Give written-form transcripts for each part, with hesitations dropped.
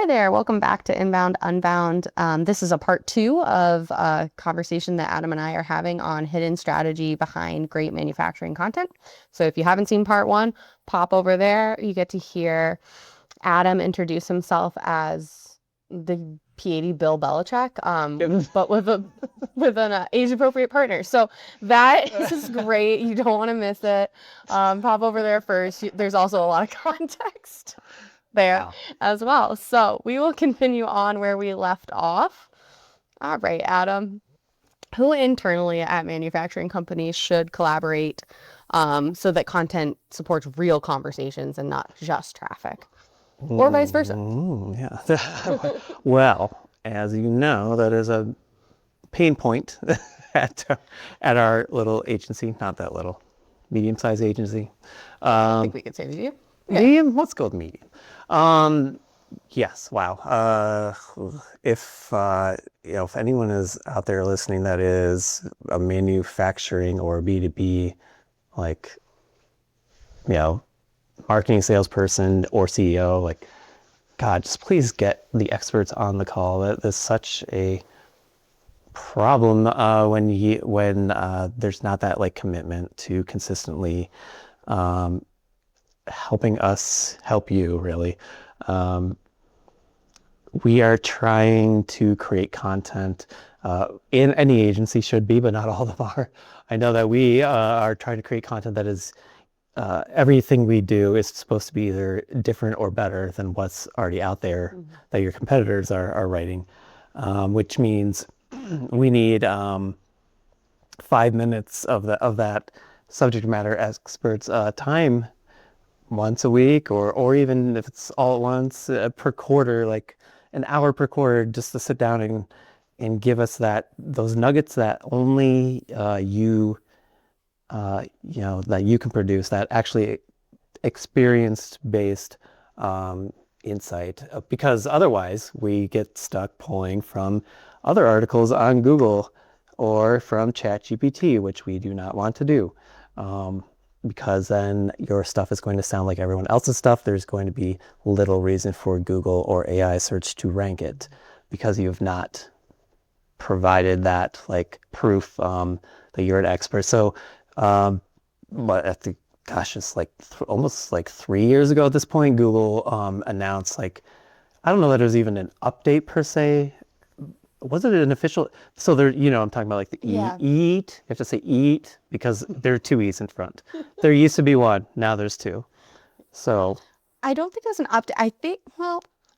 Hi there. Welcome back to Inbound Unbound. This is a part 2 of a conversation that Adam and I are having on hidden strategy behind great manufacturing content. So if you haven't seen part 1, pop over there. You get to hear Adam introduce himself as the P80 Bill Belichick, but with an age-appropriate partner. So that is great. You don't want to miss it. Pop over there first. There's also a lot of context there as well. So we will continue on where we left off. All right, Adam. Who internally at manufacturing companies should collaborate so that content supports real conversations and not just traffic? Or vice versa? Yeah. Well, as you know, that is a pain point at our little agency. Not that little, medium-sized agency. I think we could say medium. Medium? Let's go with medium. Yes. Wow. If anyone is out there listening that is a manufacturing or B2B, like, marketing salesperson or CEO, like, God, just please get the experts on the call. That is such a problem when there's not that like commitment to consistently helping us help you, really. We are trying to create content in any agency should be, but not all of them are. I know that we are trying to create content that is everything we do is supposed to be either different or better than what's already out there that your competitors are writing, which means we need 5 minutes of that subject matter expert's time once a week, or even if it's all at once per quarter, like an hour per quarter, just to sit down and give us those nuggets that only you that you can produce, that actually experience-based insight, because otherwise we get stuck pulling from other articles on Google or from ChatGPT, which we do not want to do, because then your stuff is going to sound like everyone else's stuff. There's going to be little reason for Google or AI search to rank it, because you have not provided that like proof that you're an expert. So but I think, gosh, it's like almost like 3 years ago at this point, Google announced, like, I don't know that it was even an update per se. Was it an official? So there, I'm talking about like the eat. You have to say eat because there are 2 E's in front. There used to be 1, now there's 2. So I don't think it was an update.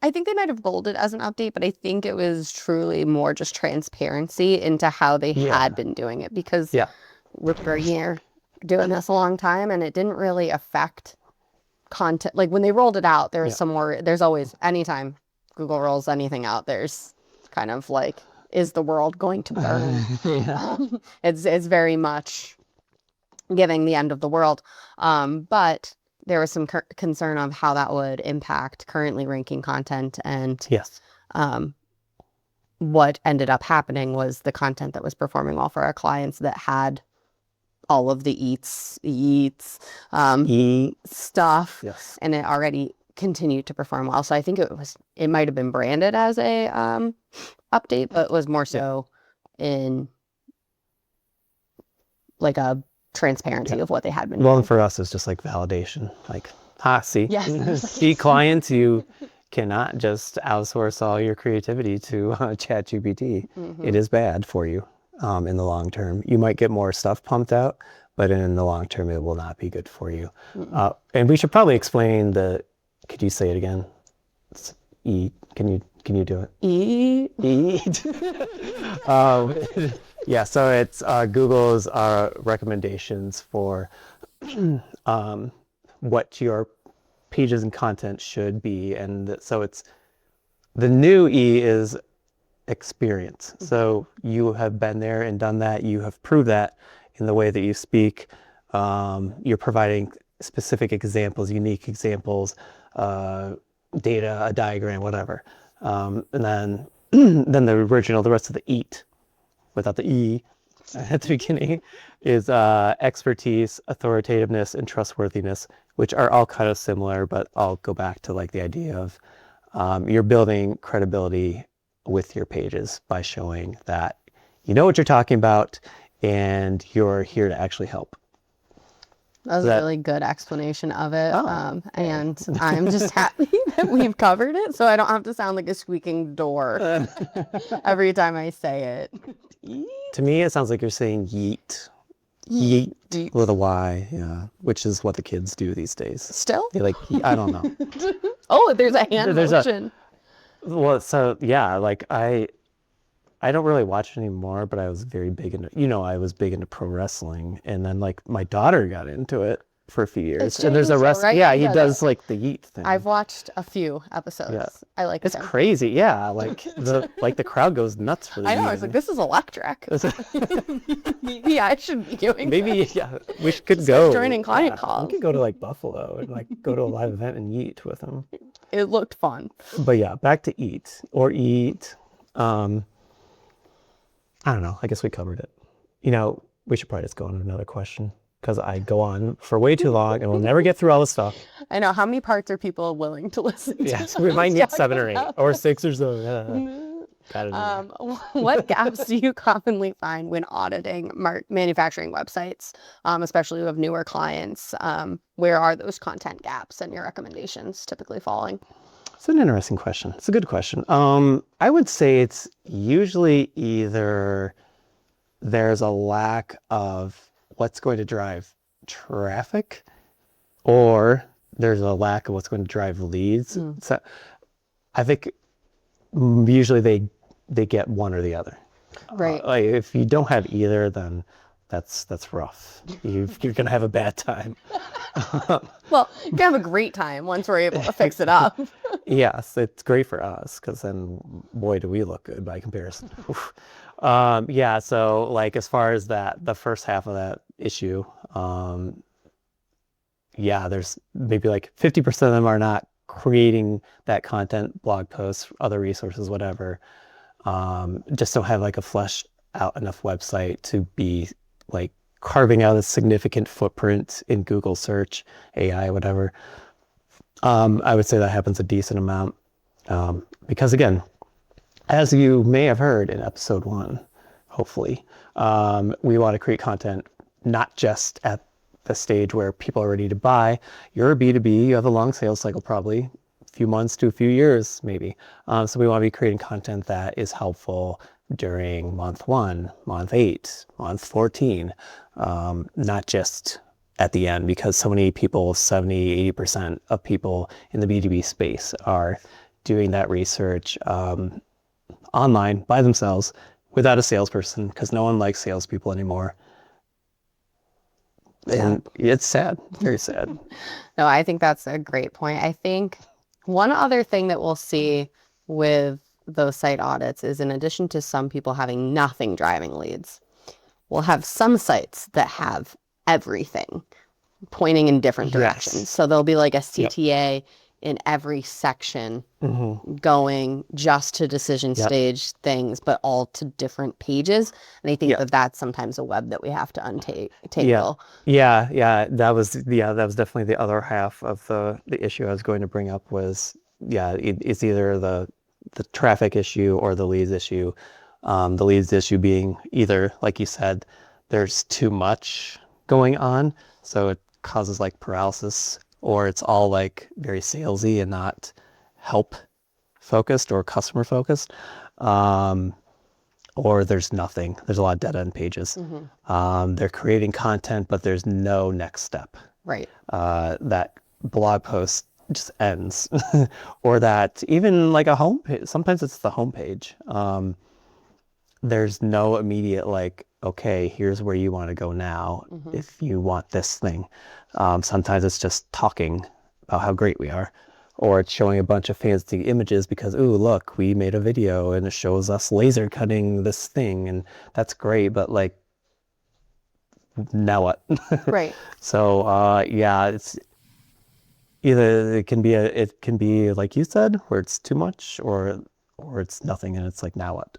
I think they might have rolled it as an update, but I think it was truly more just transparency into how they had been doing it, because we're doing this a long time, and it didn't really affect content. Like when they rolled it out, there was some more. There's always, anytime Google rolls anything out, there's kind of like, is the world going to burn? It's very much giving the end of the world, but there was some concern of how that would impact currently ranking content, and what ended up happening was the content that was performing well for our clients that had all of the eats stuff, and it already continued to perform well. So I think it might have been branded as a update, but was more so in like a transparency of what they had been doing. Well, and for us, it's just like validation. Like, see, see, clients, you cannot just outsource all your creativity to ChatGPT. It is bad for you in the long term. You might get more stuff pumped out, but in the long term, it will not be good for you. And we should probably explain could you say it again? It's eat. Can you do it? Eat. Yeah, so it's Google's recommendations for what your pages and content should be. And so it's the new E is experience. So you have been there and done that. You have proved that in the way that you speak. You're providing specific examples, unique examples, data, a diagram, whatever. And then the rest of the eat, without the E at the beginning, is expertise, authoritativeness, and trustworthiness, which are all kind of similar, but I'll go back to like the idea of You're building credibility with your pages by showing that you know what you're talking about and you're here to actually help. That was a really good explanation of it. Okay. And I'm just happy that we've covered it so I don't have to sound like a squeaking door every time I say it. To me, it sounds like you're saying yeet. Yeet with a Y, yeah, which is what the kids do these days. Still? They like, I don't know. Oh, there's a hand motion. Well, so yeah, like I don't really watch it anymore, but I was very big into, I was big into pro wrestling, and then like my daughter got into it for a few years, and there's a right? yeah, he does like the yeet thing. I've watched a few eepisodes. Yeah. I like it's crazy, yeah. Like the crowd goes nuts for the I know. yeet. I was like, this is electric. Maybe I should be doing. Maybe yeah, we could go joining client calls. We could go to like Buffalo and like go to a live event and yeet with him. It looked fun. But yeah, back to eat or eat. I don't know. I guess we covered it. We should probably just go on to another question because I go on for way too long and we'll never get through all the stuff. I know. How many parts are people willing to listen to? Yes, we might need 7 or 8 or 6 or so. What gaps do you commonly find when auditing manufacturing websites, especially with newer clients? Where are those content gaps and your recommendations typically falling? It's an interesting question. It's a good question. I would say it's usually either there's a lack of what's going to drive traffic or there's a lack of what's going to drive leads. So I think usually they get one or the other. Right. Like if you don't have either, then that's rough. You're going to have a bad time. Well, you can have a great time once we're able to fix it up. Yes, it's great for us because then, boy, do we look good by comparison. Yeah, so like as far as the first half of that issue, yeah, there's maybe like 50% of them are not creating that content, blog posts, other resources, whatever. Just don't have like a fleshed out enough website to be like carving out a significant footprint in Google search, AI, whatever. I would say that happens a decent amount. Because again, as you may have heard in episode 1, hopefully, we want to create content not just at the stage where people are ready to buy. You're a B2B, you have a long sales cycle, probably a few months to a few years, maybe. So we want to be creating content that is helpful during month 1, month 8, month 14, not just at the end, because so many people, 70, 80% of people in the B2B space are doing that research online by themselves without a salesperson, because no one likes salespeople anymore. And it's sad, very sad. No, I think that's a great point. I think one other thing that we'll see with those site audits is, in addition to some people having nothing driving leads, we'll have some sites that have everything pointing in different directions. Yes. So there'll be like a CTA in every section going just to decision stage things, but all to different pages. And I think that that's sometimes a web that we have to untangle. Yeah. That was definitely the other half of the issue I was going to bring up was, it's either the traffic issue or the leads issue. The leads issue being either, like you said, there's too much going on, so it causes like paralysis, or it's all like very salesy and not help focused or customer focused, or there's nothing. There's a lot of dead end pages. They're creating content, but there's no next step. Right. That blog post just ends, or that even like a homepage. Sometimes it's the homepage. There's no immediate like, okay, here's where you want to go now if you want this thing. Sometimes it's just talking about how great we are, or it's showing a bunch of fancy images because, ooh, look, we made a video and it shows us laser cutting this thing, and that's great, but like, now what? Right. So it's either it can be like you said, where it's too much, or it's nothing and it's like, now what?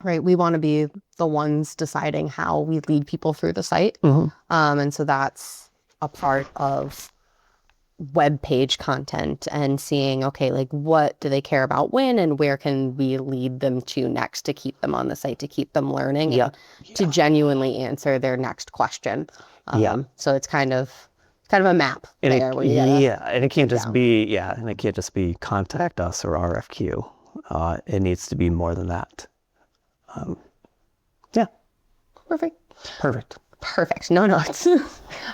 Right. We want to be the ones deciding how we lead people through the site. And so that's a part of web page content and seeing, okay, like what do they care about when and where can we lead them to next to keep them on the site, to keep them learning and to genuinely answer their next question. So it's kind of a map And there. Where you and it can't just be, and it can't just be contact us or RFQ. It needs to be more than that. Perfect. No notes.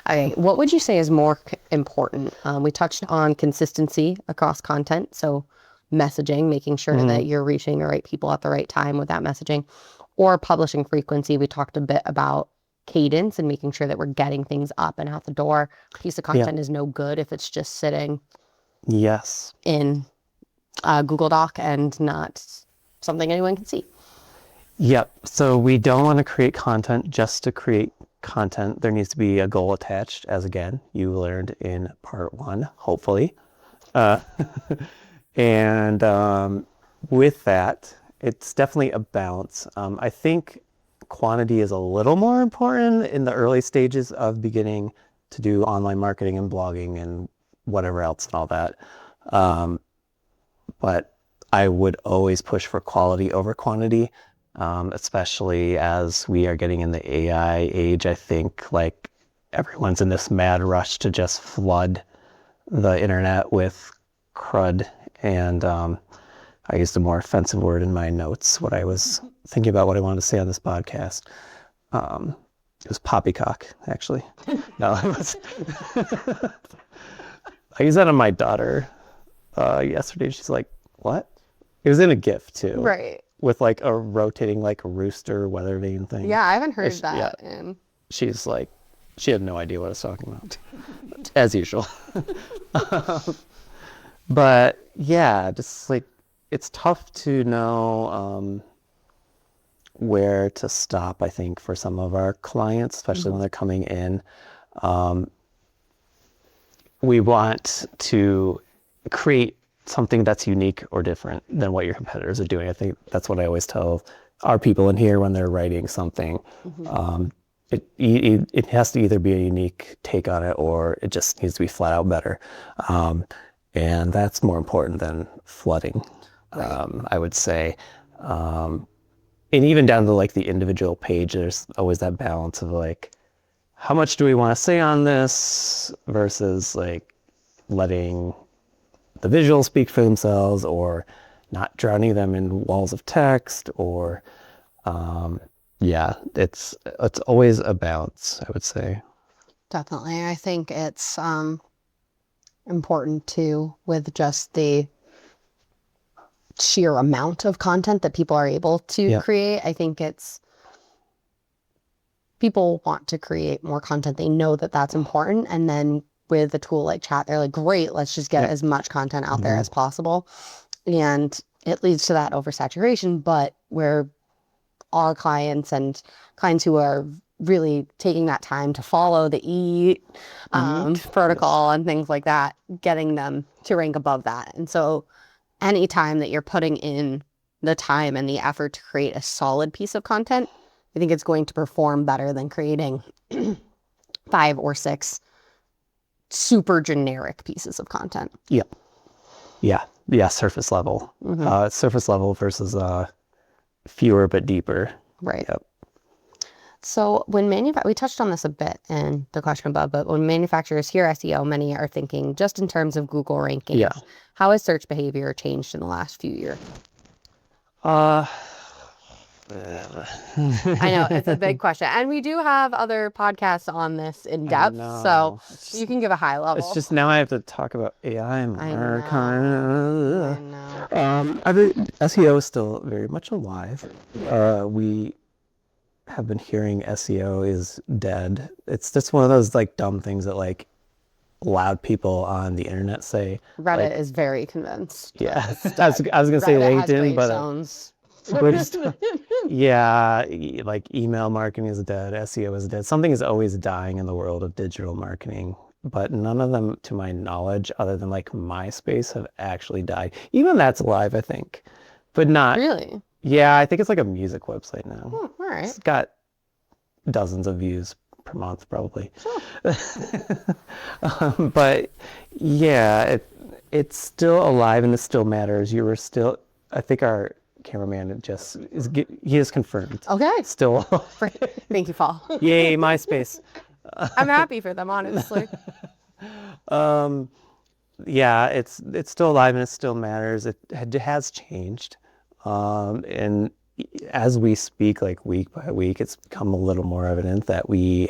Okay. What would you say is more important? We touched on consistency across content. So messaging, making sure that you're reaching the right people at the right time with that messaging, or publishing frequency. We talked a bit about cadence and making sure that we're getting things up and out the door. A piece of content is no good if it's just sitting in Google Doc and not something anyone can see. Yep. So we don't want to create content just to create content. There needs to be a goal attached, as again, you learned in part 1, hopefully. And with that, it's definitely a balance. I think quantity is a little more important in the early stages of beginning to do online marketing and blogging and whatever else and all that. But I would always push for quality over quantity. Especially as we are getting in the AI age. I think like everyone's in this mad rush to just flood the internet with crud. And I used a more offensive word in my notes, what I was thinking about what I wanted to say on this podcast. It was poppycock, actually. No, it was. I used that on my daughter yesterday. She's like, what? It was in a GIF too. Right. With like a rotating like rooster weather vane thing. Yeah, I haven't heard that. Yeah. She's like, she had no idea what I was talking about, as usual. But yeah, just like it's tough to know where to stop, I think, for some of our clients, especially when they're coming in. We want to create something that's unique or different than what your competitors are doing. I think that's what I always tell our people in here when they're writing something. It has to either be a unique take on it or it just needs to be flat out better. And that's more important than flooding, I would say. And even down to like the individual page, there's always that balance of like, how much do we want to say on this versus like letting the visuals speak for themselves or not drowning them in walls of text or it's always a balance, I would say. Definitely. I think it's important too with just the sheer amount of content that people are able to create. I think it's people want to create more content. They know that that's important, and then with a tool like chat, they're like, great, let's just get as much content out there as possible. And it leads to that oversaturation, but where our clients and clients who are really taking that time to follow the protocol and things like that, getting them to rank above that. And so anytime that you're putting in the time and the effort to create a solid piece of content, I think it's going to perform better than creating 5 or 6 super generic pieces of content. Surface level. Surface level versus fewer but deeper. Right. So when we touched on this a bit in the question above, but when manufacturers hear SEO, many are thinking just in terms of Google rankings. How has search behavior changed in the last few years? I know, it's a big question. And we do have other podcasts on this in depth, so you can give a high level. It's just now I have to talk about AI more. I know. I think SEO is still very much alive. We have been hearing SEO is dead. It's just one of those like dumb things that like loud people on the internet say. Reddit is very convinced. Yeah, I was gonna say LinkedIn, but like email marketing is dead, SEO is dead. Something is always dying in the world of digital marketing, but none of them, to my knowledge, other than like MySpace, have actually died. Even that's alive, I think, but not really. Yeah, I think it's like a music website now. All right. It's got dozens of views per month probably. Sure. But yeah, it's still alive and it still matters. You were still, I think our cameraman just he is confirmed. Okay. Still. Thank you, Paul. Yay, MySpace. I'm happy for them, honestly. Yeah, it's still alive and it still matters. It has changed, and as we speak, like week by week, it's become a little more evident that we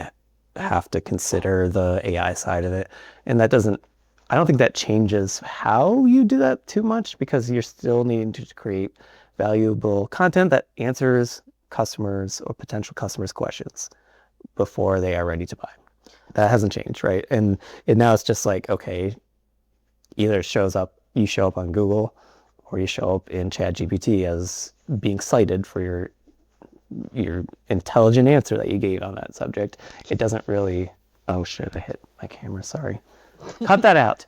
have to consider the AI side of it, and that doesn't. I don't think that changes how you do that too much because you're still needing to create valuable content that answers customers or potential customers' questions before they are ready to buy. That hasn't changed, right? And now it's just like, okay, either you show up on Google or you show up in ChatGPT as being cited for your intelligent answer that you gave on that subject. It doesn't really, oh shit, I hit my camera, sorry. Cut that out.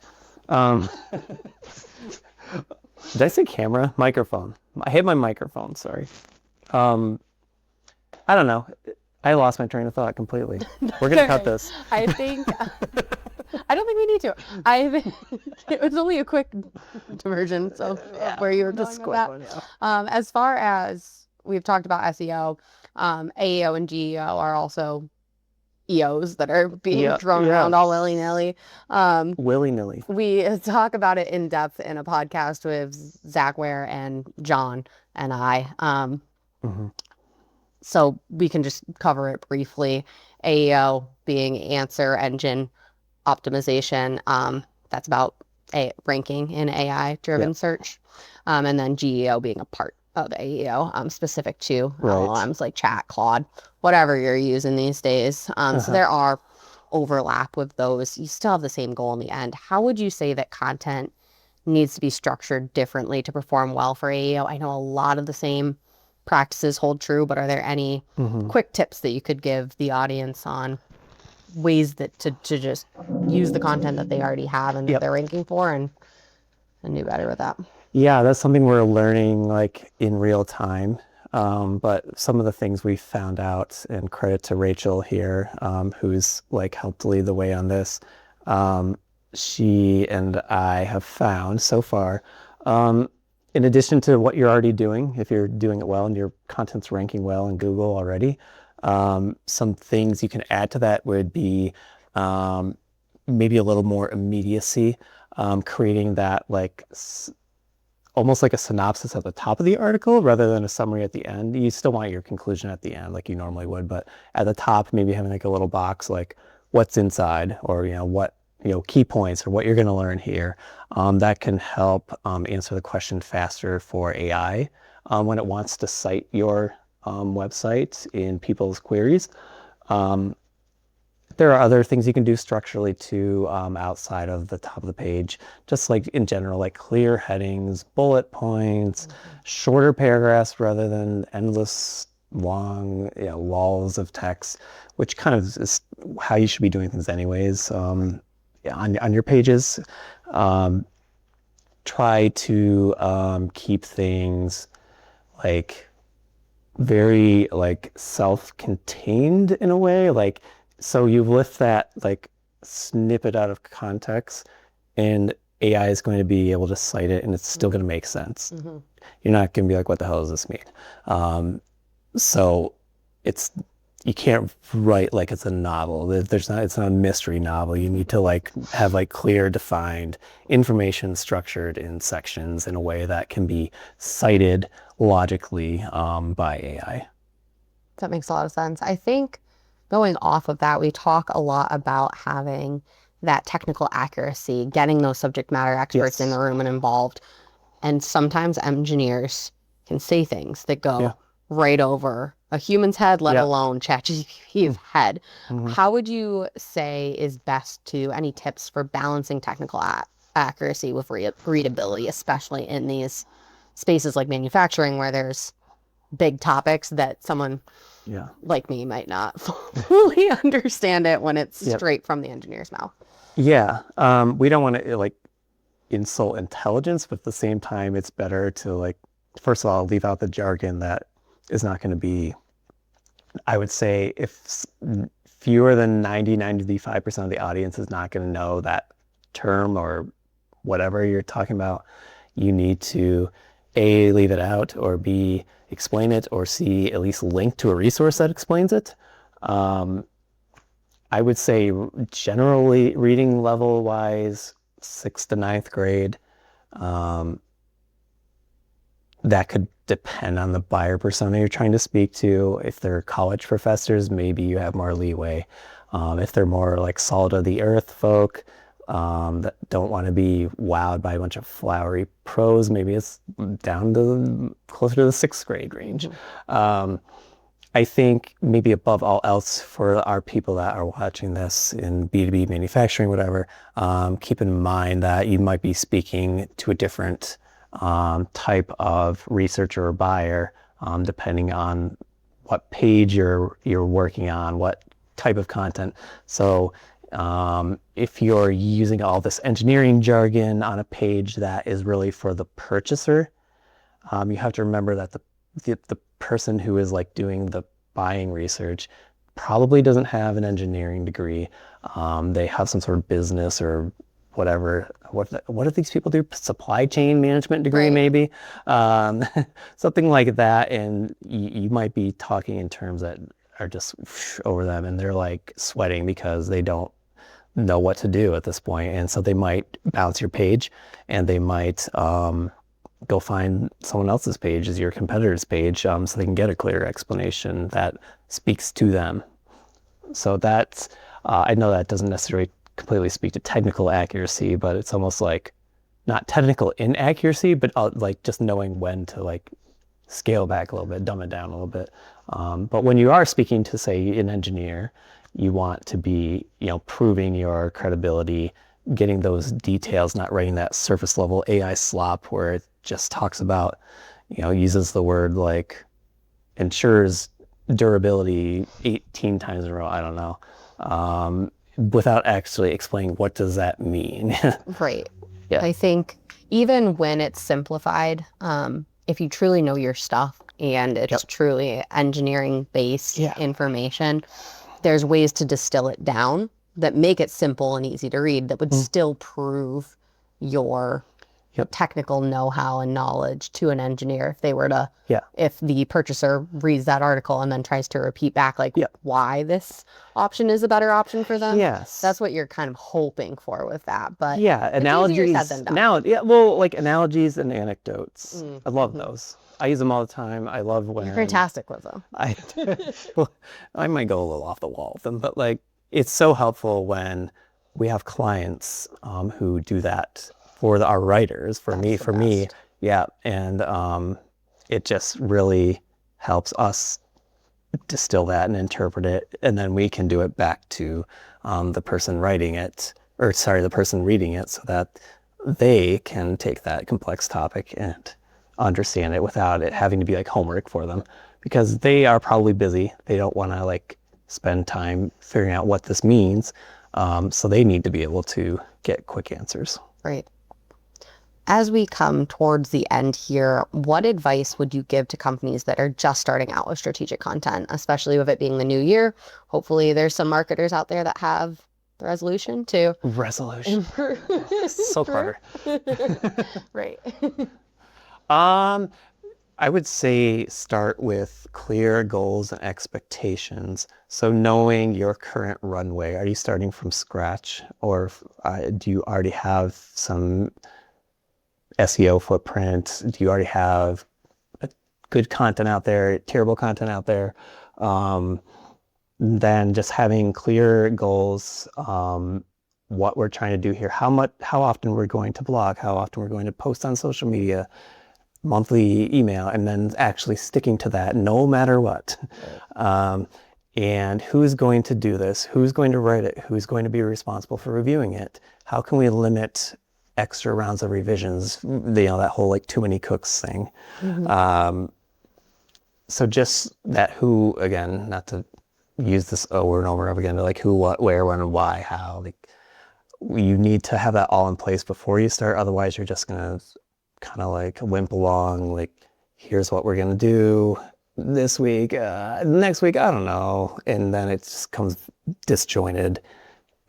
Did I say camera? Microphone. I hit my microphone, sorry. I don't know. I lost my train of thought completely. We're going to cut this. I think, I don't think we need to. I think it was only a quick diversion of where you were going with that. As far as we've talked about SEO, AEO and GEO are also EOs that are being thrown around all willy-nilly. Willy-nilly. We talk about it in depth in a podcast with Zach Ware and John and I. So we can just cover it briefly. AEO being answer engine optimization. That's about ranking in AI-driven search. And then GEO being a part of AEO, specific to LLMs like Chat, Claude, whatever you're using these days. So there are overlap with those. You still have the same goal in the end. How would you say that content needs to be structured differently to perform well for AEO? I know a lot of the same practices hold true, but are there any quick tips that you could give the audience on ways that to just use the content that they already have and that they're ranking for and do better with that? Yeah, that's something we're learning like in real time. But some of the things we found out, and credit to Rachel here, who's like helped lead the way on this. She and I have found so far, in addition to what you're already doing, if you're doing it well and your content's ranking well in Google already, some things you can add to that would be maybe a little more immediacy, creating that like almost like a synopsis at the top of the article rather than a summary at the end. You still want your conclusion at the end like you normally would, but at the top maybe having like a little box like what's inside, or what key points or what you're going to learn here. That can help answer the question faster for AI when it wants to cite your website in people's queries. There are other things you can do structurally too, outside of the top of the page, just like in general, like clear headings, bullet points, shorter paragraphs rather than endless long walls of text, which kind of is how you should be doing things anyways. On your pages, try to keep things like very like self-contained in a way, like so you lift that like snippet out of context and AI is going to be able to cite it and it's still going to make sense. You're not going to be like, what the hell does this mean? So you can't write like it's a novel. It's not a mystery novel. You need to like have like clear defined information structured in sections in a way that can be cited logically by AI. That makes a lot of sense. I think going off of that, we talk a lot about having that technical accuracy, getting those subject matter experts in the room and involved. And sometimes engineers can say things that go right over a human's head, let alone ChatGPT's head. How would you say is best to, any tips for balancing technical accuracy with readability, especially in these spaces like manufacturing where there's big topics that someone like me might not fully understand it when it's straight from the engineer's mouth? We don't want to like insult intelligence, but at the same time it's better to like, first of all, leave out the jargon that is not going to be, I would say, if fewer than 95% of the audience is not going to know that term or whatever you're talking about, you need to A, leave it out, or B, explain it, or C, at least link to a resource that explains it. I would say generally reading level wise, 6th to 9th grade. That could depend on the buyer persona you're trying to speak to. If they're college professors, maybe you have more leeway. If they're more like salt of the earth folk that don't want to be wowed by a bunch of flowery prose, maybe it's down to closer to the 6th grade range. I think maybe above all else for our people that are watching this in B2B manufacturing, whatever, keep in mind that you might be speaking to a different type of researcher or buyer, depending on what page you're working on, what type of content. So if you're using all this engineering jargon on a page that is really for the purchaser, you have to remember that the person who is like doing the buying research probably doesn't have an engineering degree. They have some sort of business or whatever. What do these people do? Supply chain management degree, Right. maybe, something like that. And you might be talking in terms that are just over them, and they're like sweating because they don't know what to do at this point. And so they might bounce your page, and they might go find someone else's page as your competitor's page, so they can get a clear explanation that speaks to them. So that's, I know that doesn't necessarily completely speak to technical accuracy, but it's almost like not technical inaccuracy, but like just knowing when to like scale back a little bit, dumb it down a little bit. But when you are speaking to, say, an engineer, you want to be, proving your credibility, getting those details, not writing that surface level AI slop where it just talks about, uses the word like ensures durability 18 times in a row. I don't know. Without actually explaining what does that mean. Right. Yeah. I think even when it's simplified, if you truly know your stuff and it's truly engineering based information, there's ways to distill it down that make it simple and easy to read that would still prove your technical know-how and knowledge to an engineer if they were to, if the purchaser reads that article and then tries to repeat back why this option is a better option for them. Yes. That's what you're kind of hoping for with that. But analogies. it's easier said than done. Like analogies and anecdotes. I love those. I use them all the time. I love when You're fantastic with them. I might go a little off the wall with them, but like it's so helpful when we have clients who do that for our writers, for me, and it just really helps us distill that and interpret it, and then we can do it back to the person writing it, the person reading it, so that they can take that complex topic and understand it without it having to be like homework for them, because they are probably busy. They don't want to like spend time figuring out what this means, so they need to be able to get quick answers. Right. As we come towards the end here, what advice would you give to companies that are just starting out with strategic content, especially with it being the new year? Hopefully there's some marketers out there that have the resolution to so clever. Right. I would say start with clear goals and expectations. So knowing your current runway, are you starting from scratch, or do you already have some SEO footprint? Do you already have good content out there, terrible content out there? Then just having clear goals, what we're trying to do here, how often we're going to blog, how often we're going to post on social media, monthly email, and then actually sticking to that no matter what. And who's going to do this? Who's going to write it? Who's going to be responsible for reviewing it? How can we limit extra rounds of revisions? That whole like too many cooks thing. So just that who, again, not to use this over and over again, but like who, what, where, when, and why, how. Like you need to have that all in place before you start. Otherwise, you're just gonna kind of like limp along. Like, here's what we're gonna do. this week, next week, I don't know. And then it just comes disjointed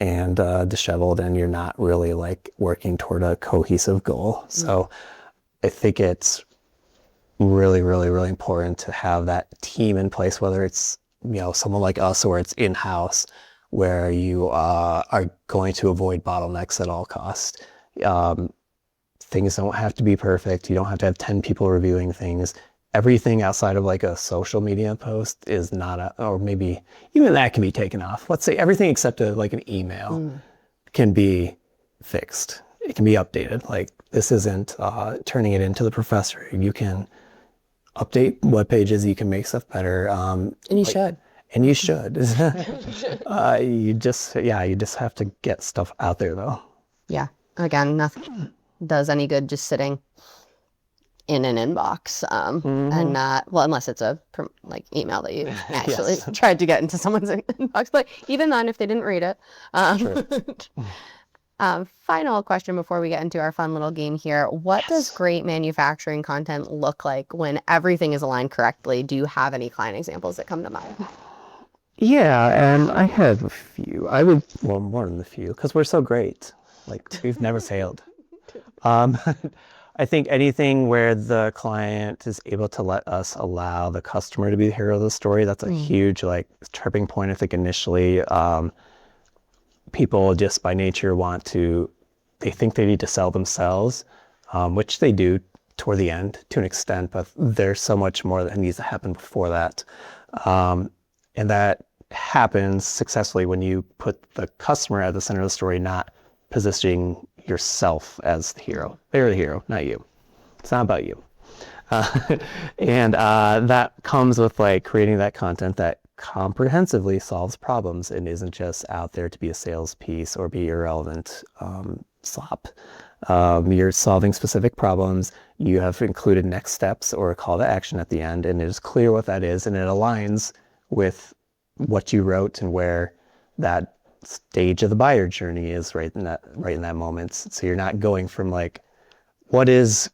and disheveled, and you're not really like working toward a cohesive goal. So I think it's really, really, really important to have that team in place, whether it's, someone like us or it's in-house, where you are going to avoid bottlenecks at all costs. Things don't have to be perfect. You don't have to have 10 people reviewing things. Everything outside of like a social media post is not or maybe even that can be taken off. Let's say everything except like an email can be fixed. It can be updated. Like this isn't turning it into the professor. You can update web pages. You can make stuff better. And you should. And you should. You just have to get stuff out there though. Yeah. Again, nothing does any good just sitting in an inbox and not, well, unless it's a like email that you actually tried to get into someone's inbox. But even then, if they didn't read it. Final question before we get into our fun little game here. What does great manufacturing content look like when everything is aligned correctly? Do you have any client examples that come to mind? Yeah, and I have a few. Well, more than a few, because we're so great. Like, we've never failed. I think anything where the client is able to let us allow the customer to be the hero of the story, that's a huge, like, tripping point. I think initially, people just by nature they think they need to sell themselves, which they do toward the end to an extent, but there's so much more that needs to happen before that. And that happens successfully when you put the customer at the center of the story, not positioning yourself as the hero. They're the hero, not you. It's not about you. And that comes with like creating that content that comprehensively solves problems and isn't just out there to be a sales piece or be irrelevant slop. You're solving specific problems. You have included next steps or a call to action at the end, and it is clear what that is, and it aligns with what you wrote and where that stage of the buyer journey is right in that moment. So you're not going from like, what is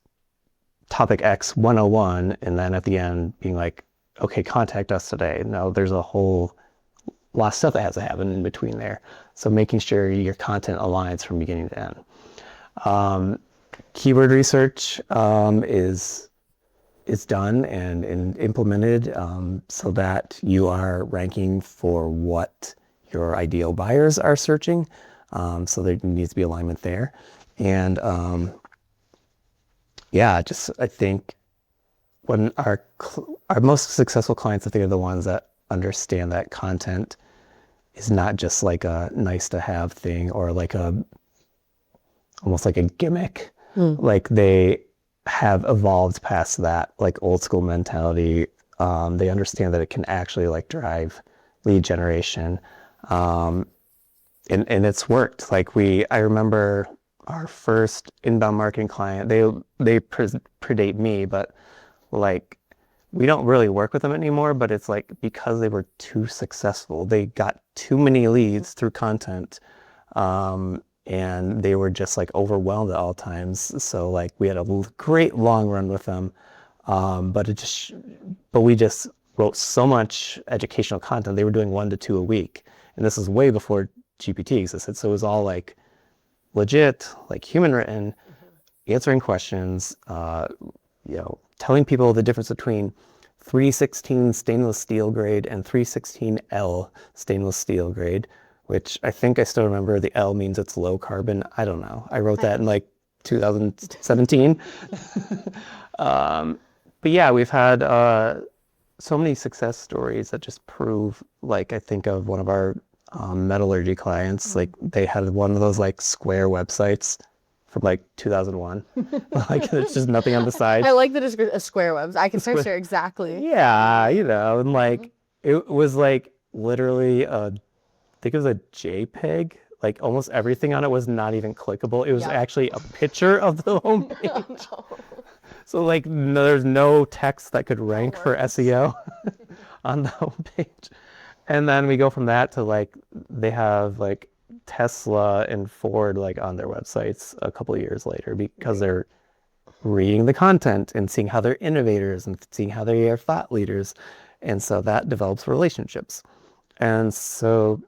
topic X 101, and then at the end being like, okay, contact us today. No, there's a whole lot of stuff that has to happen in between there. So making sure your content aligns from beginning to end. Keyword research is done and implemented so that you are ranking for what your ideal buyers are searching. So there needs to be alignment there. And I think when our most successful clients, I think, are the ones that understand that content is not just like a nice to have thing or like almost like a gimmick. Like they have evolved past that like old school mentality. They understand that it can actually like drive lead generation. And it's worked. Like I remember our first inbound marketing client, they predate me, but like we don't really work with them anymore, but it's like because they were too successful, they got too many leads through content. And they were just like overwhelmed at all times. So like we had a great long run with them. But we just wrote so much educational content. They were doing 1 to 2 a week. And this is way before GPT existed. So it was all like legit, like human written, answering questions, telling people the difference between 316 stainless steel grade and 316L stainless steel grade, which I think I still remember. The L means it's low carbon. I don't know. I wrote that in like 2017. But yeah, we've had so many success stories that just prove, like I think of one of our metallurgy clients, like they had one of those like square websites from like 2001. Like there's just nothing on the side. I like that it's a square webs. I can picture exactly. Yeah, and like it was like literally I think it was a JPEG. Like almost everything on it was not even clickable. It was actually a picture of the homepage. Oh, no. So like there's no text that could rank for SEO on the homepage. And then we go from that to like they have like Tesla and Ford like on their websites a couple of years later because they're reading the content and seeing how they're innovators and seeing how they are thought leaders. And so that develops relationships. And so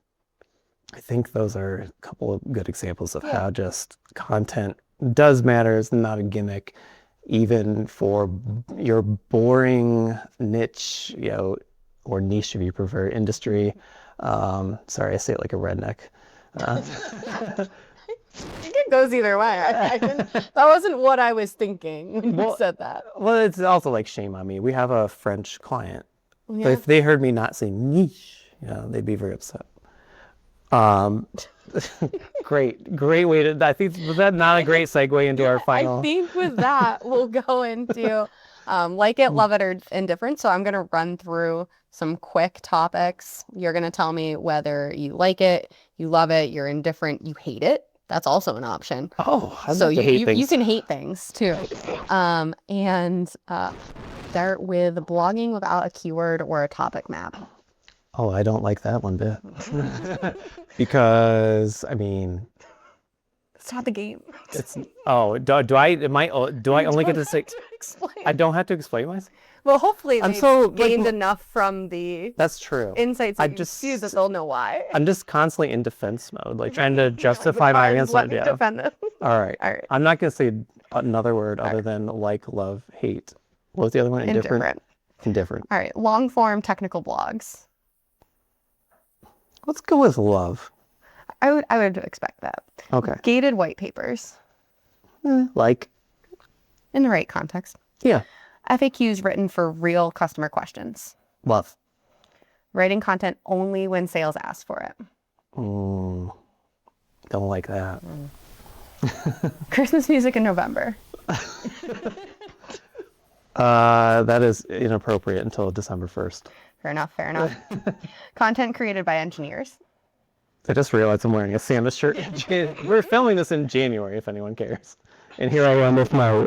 I think those are a couple of good examples of how just content does matter. It's not a gimmick, even for your boring niche, or niche if you prefer, industry. Sorry, I say it like a redneck. It goes either way. That wasn't what I was thinking when you said that. Well, it's also like shame on me. We have a French client. Yeah. If they heard me not say niche, they'd be very upset. Great way to, I think, was that not a great segue into our final? I think with that, we'll go into like it, love it, or indifferent. So I'm going to run through some quick topics. You're going to tell me whether you like it, you love it, you're indifferent, you hate it. That's also an option. Oh, I'd so like to hate things. You can hate things too. And start with blogging without a keyword or a topic map. Oh, I don't like that one bit. Because, I mean, it's not the game. Do I only get to say? I don't have to explain myself. Well, hopefully they've gained enough from the that's true insights that you see that they'll know why. I'm just constantly in defense mode, like trying to justify my answer. Let me defend them. All right. I'm not going to say another word other than like, love, hate. What was the other one? Indifferent. All right. Long form technical blogs. Let's go with love. I would expect that. Okay. Gated white papers. Like? In the right context. Yeah. FAQs written for real customer questions. Love. Writing content only when sales ask for it. Don't like that. Christmas music in November. That is inappropriate until December 1st. Fair enough. Content created by engineers. I just realized I'm wearing a Santa shirt. We're filming this in January, if anyone cares. And here I am with my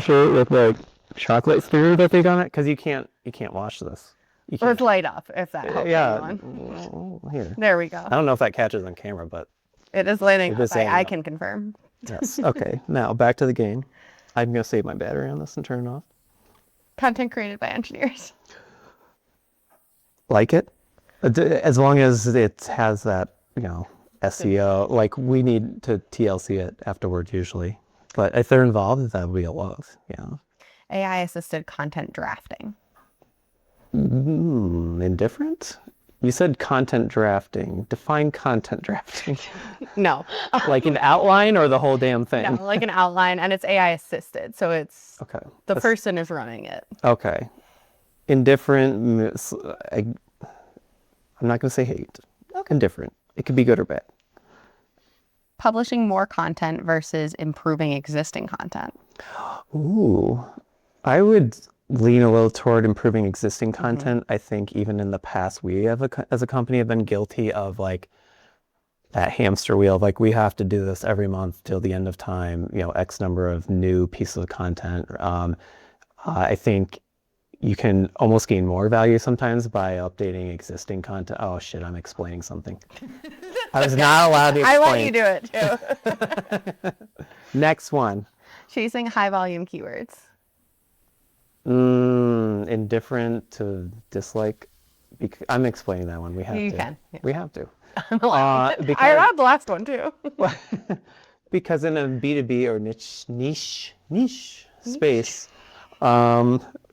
shirt with like chocolate spear that they got it, because you can't wash this. Let's light up if that helps anyone. Here. There we go. I don't know if that catches on camera, but it is lighting up. I can confirm. Yes. Okay. Now back to the game. I'm gonna save my battery on this and turn it off. Content created by engineers. Like it, as long as it has that SEO. Like we need to TLC it afterward usually, but if they're involved, that would be a love. Yeah. AI assisted content drafting. Indifferent? You said content drafting. Define content drafting. No. Like an outline or the whole damn thing? No, like an outline, and it's AI assisted, so it's the person is running it. Okay. Indifferent. I'm not going to say hate. Okay. Indifferent. It could be good or bad. Publishing more content versus improving existing content. Ooh, I would lean a little toward improving existing content. I think even in the past, we have as a company have been guilty of like that hamster wheel of like, we have to do this every month till the end of time, X number of new pieces of content. I think you can almost gain more value sometimes by updating existing content. Oh shit, I'm explaining something. I was not allowed to explain. I let you do it too. Next one. Chasing high volume keywords. Indifferent to dislike. I'm explaining that one. We have to. You can. Yeah. We have to. I had the last one too. Because in a B2B or niche space,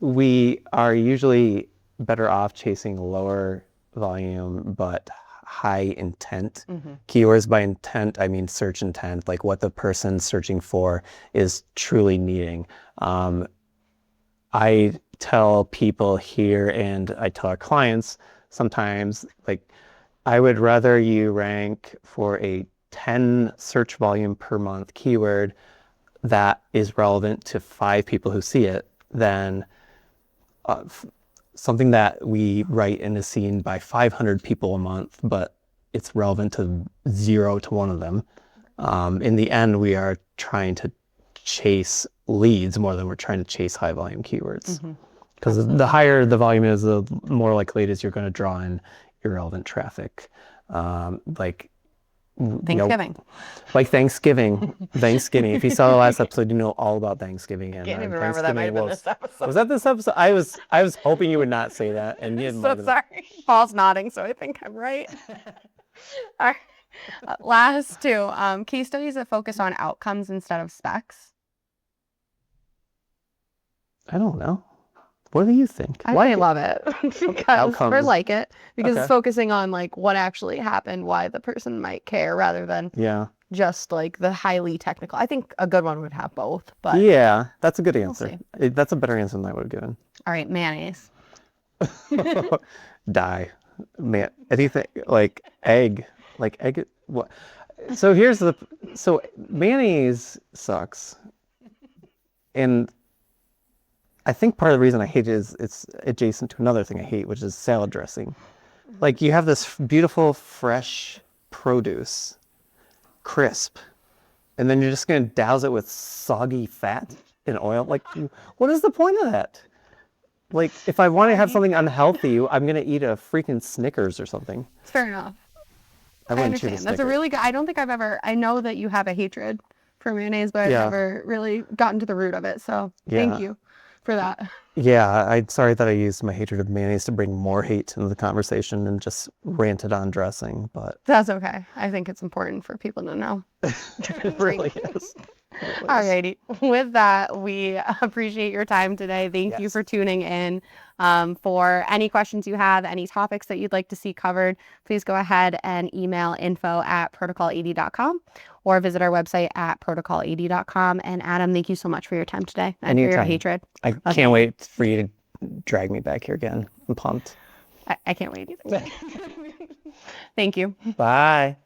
we are usually better off chasing lower volume but high intent keywords. By intent, I mean search intent, like what the person searching for is truly needing. I tell people here, and I tell our clients sometimes, like, I would rather you rank for a 10 search volume per month keyword that is relevant to 5 people who see it than something that we write and is seen by 500 people a month, but it's relevant to 0 to 1 of them. In the end, we are trying to chase leads more than we're trying to chase high volume keywords. Because the higher the volume is, the more likely it is you're going to draw in irrelevant traffic. Like Thanksgiving. Like Thanksgiving. Thanksgiving. If you saw the last episode, you know all about Thanksgiving. And Can't even remember that might have been this episode. Was that this episode? I was hoping you would not say that, and you So sorry. Paul's nodding, so I think I'm right. All right. Last two. Case studies that focus on outcomes instead of specs. I don't know. What do you think? I love it because Outcomes. or like it because Okay. it's focusing on like what actually happened, why the person might care, rather than just like the highly technical. I think a good one would have both, but yeah, that's a good answer. see. That's a better answer than I would have given. All right, mayonnaise. Die, man. Anything like egg. What? So mayonnaise sucks, and I think part of the reason I hate it is it's adjacent to another thing I hate, which is salad dressing. Like you have this beautiful, fresh produce, crisp, and then you're just going to douse it with soggy fat and oil. Like, what is the point of that? Like, if I want to have something unhealthy, I'm going to eat a freaking Snickers or something. Fair enough. I understand. That's a really good, I don't think I've ever, I know that you have a hatred for mayonnaise, but I've never really gotten to the root of it. So thank you for that. Yeah, I'm sorry that I used my hatred of mayonnaise to bring more hate into the conversation and just ranted on dressing, but that's okay. I think it's important for people to know. It really is. Alrighty. With that, we appreciate your time today. Thank you for tuning in. For any questions you have, any topics that you'd like to see covered, please go ahead and email info@protocol80.com or visit our website at protocol80.com. And Adam, thank you so much for your time today and for your hatred. I can't wait for you to drag me back here again. I'm pumped. I can't wait either. Thank you. Bye.